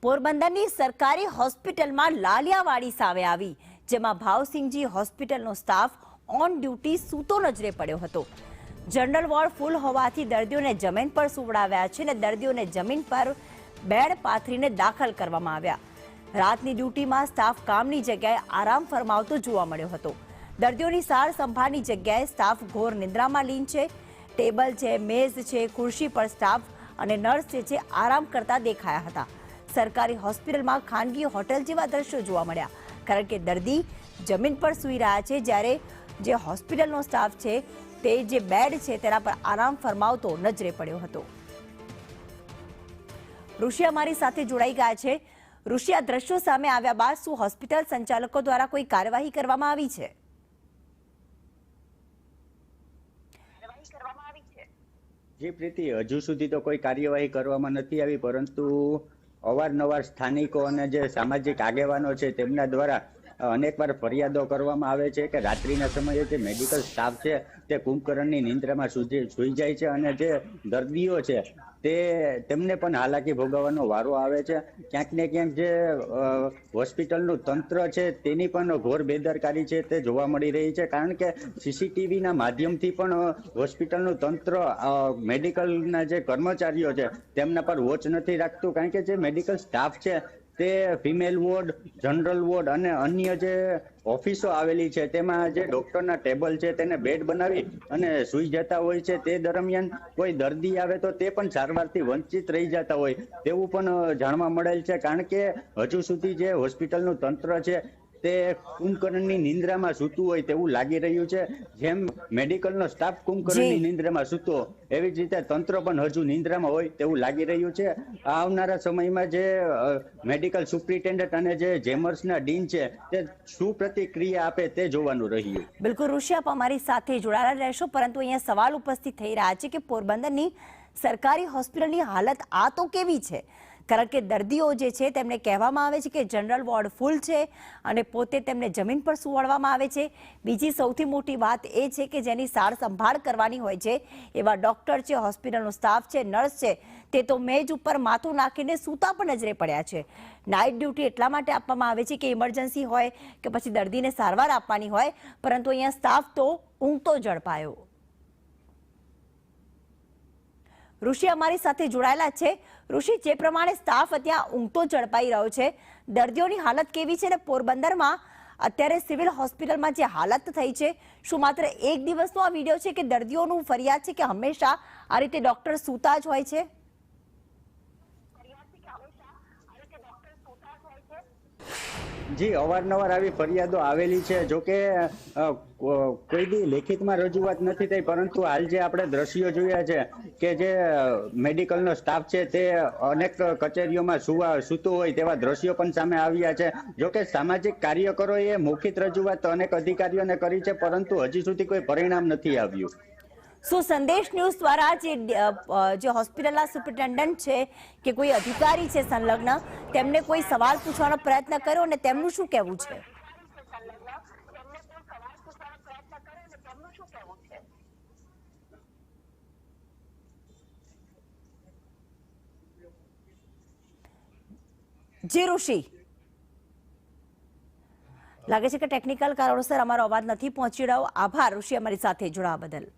પોરબંદરની સરકારી હોસ્પિટલમાં લાલિયાવાડી સામે આવી, જેમાં ભાવસિંહજી હોસ્પિટલનો સ્ટાફ ઓન ડ્યુટી સૂતો નજરે પડ્યો હતો। જનરલ વોર્ડ ફૂલ હોવાથી દર્દીઓને જમીન પર સુવડાવ્યા છે અને દર્દીઓને જમીન પર બેડ પાથરીને દાખલ કરવામાં આવ્યા। રાતની ડ્યુટીમાં સ્ટાફ કામની જગ્યાએ આરામ ફરમાવતો જોવા મળ્યો હતો। દર્દીઓની સાર સંભાળની જગ્યાએ સ્ટાફ ઘોર નિંદ્રામાં લીન છે। ટેબલ છે, મેઝ છે, ખુરશી પર સ્ટાફ અને નર્સ છે આરામ કરતા દેખાયા હતા। સરકારી હોસ્પિટલમાં ખાનગી હોટેલ જેવા દ્રશ્યો જોવા મળ્યા, કારણ કે દર્દી જમીન પર સૂઈ રહ્યા છે, જ્યારે જે હોસ્પિટલનો સ્ટાફ છે તે જે બેડ છે તેના પર આરામ ફરમાવતો નજરે પડ્યો હતો। ઋષિ અમારી સાથે જોડાઈ ગયા છે। ઋષિ, આ દ્રશ્યો સામે આવ્યા બાદ શું હોસ્પિટલ સંચાલકો દ્વારા કોઈ કાર્યવાહી કરવામાં આવી છે? જી પ્રીતિ, હજુ સુધી તો કોઈ કાર્યવાહી કરવામાં નથી આવી, પરંતુ અવારનવાર સ્થાનિકો અને જે સામાજિક આગેવાનો છે તેમના દ્વારા અનેકવાર ફરિયાદો કરવામાં આવે છે કે રાત્રિના સમયે જે મેડિકલ સ્ટાફ છે તે કુંભકરણની નિંદ્રામાં સૂઈ જાય છે અને જે દર્દીઓ છે તેમને પણ હાલાકી ભોગવવાનો વારો આવે છે। ક્યાંક ને ક્યાંક જે હોસ્પિટલનું તંત્ર છે તેની પણ ઘોર બેદરકારી છે તે જોવા મળી રહી છે, કારણ કે સીસીટીવીના માધ્યમથી પણ હોસ્પિટલનું તંત્ર મેડિકલના જે કર્મચારીઓ છે તેમના પર વોચ નથી રાખતું, કારણ કે જે મેડિકલ સ્ટાફ છે તે ફિમેલ વોર્ડ, જનરલ વોર્ડ અને અન્ય જે ઓફિસો આવેલી છે તેમાં જે ડોક્ટરના ટેબલ છે તેને બેડ બનાવી અને સૂઈ જતા હોય છે। તે દરમિયાન કોઈ દર્દી આવે તો તે પણ સારવારથી વંચિત રહી જતા હોય તેવું પણ જાણવા મળેલ છે, કારણ કે હજુ સુધી જે હોસ્પિટલનું તંત્ર છે તે કુંભકર્ણની નિંદ્રામાં સૂતું હોય તેવું લાગી રહ્યું છે। જેમ મેડિકલનો સ્ટાફ કુંભકર્ણની નિંદ્રામાં સૂતો, એવી જ રીતે તંત્ર પણ હજુ નિંદ્રામાં હોય તેવું લાગી રહ્યું છે। આવનારા સમયમાં જે મેડિકલ સુપ્રિન્ટેન્ડન્ટ અને જે જેમર્સના ડીન છે તે શું પ્રતિક્રિયા આપે તે જોવાનું રહ્યું। બિલકુલ ઋષિ, આપ અમારી સાથે જોડાયેલા રહેશો, પરંતુ અહીંયા સવાલ ઉપસ્થિત થઈ રહ્યા છે કે પોરબંદરની સરકારી હોસ્પિટલની હાલત આ તો કેવી છે? કારણ કે દર્દીઓ જે છે તેમને કહેવામાં આવે છે કે જનરલ વોર્ડ ફૂલ છે અને પોતે તેમને જમીન પર સુવાડવામાં આવે છે। બીજી સૌથી મોટી વાત એ છે કે જેની સાર સંભાળ કરવાની હોય છે એવા ડોક્ટર છે, હોસ્પિટલનો સ્ટાફ છે, નર્સ છે, તે તો મેજ ઉપર માથું નાખીને સૂતા પણ નજરે પડ્યા છે। નાઇટ ડ્યુટી એટલા માટે આપવામાં આવે છે કે ઇમરજન્સી હોય કે પછી દર્દીને સારવાર આપવાની હોય, પરંતુ અહીંયા સ્ટાફ તો ઊંઘતો ઝડપાયો। ઋષિ અમારી સાથે જોડાયેલા છે। ઋષિ, જે પ્રમાણે સ્ટાફ ત્યાં ઊંઘતો ઝડપાઈ રહ્યો છે, દર્દીઓની હાલત કેવી છે અને પોરબંદરમાં અત્યારે સિવિલ હોસ્પિટલમાં જે હાલત થઈ છે, શું માત્ર એક દિવસનો આ વિડીયો છે કે દર્દીઓનું ફરિયાદ છે કે હંમેશા આ રીતે ડોક્ટર સૂતા જ હોય છે? જી, અવારનવાર આવી ફરિયાદો આવેલી છે। જોકે કોઈ દી લેખિતમાં રજૂઆત નથી થઈ, પરંતુ હાલ જે આપણે દ્રશ્યો જોયા છે કે જે મેડિકલનો સ્ટાફ છે તે અનેક કચેરીઓમાં સૂતો હોય તેવા દ્રશ્યો પણ સામે આવ્યા છે। જોકે સામાજિક કાર્યકરોએ મૌખિક રજૂઆત અનેક અધિકારીઓને કરી છે, પરંતુ હજી સુધી કોઈ પરિણામ નથી આવ્યું। શું સંદેશ ન્યૂઝ દ્વારા જે હોસ્પિટલના સુપ્રિન્ટેન્ડન્ટ છે કે કોઈ અધિકારી છે સંલગ્ન, તેમને કોઈ સવાલ પૂછવાનો પ્રયત્ન કર્યો અને તેમનું શું કહેવું છે? જી ઋષિ, લાગે છે કે ટેકનિકલ કારણોસર અમારો અવાજ નથી પહોંચી રહ્યો। આભાર ઋષિ અમારી સાથે જોડાવા બદલ।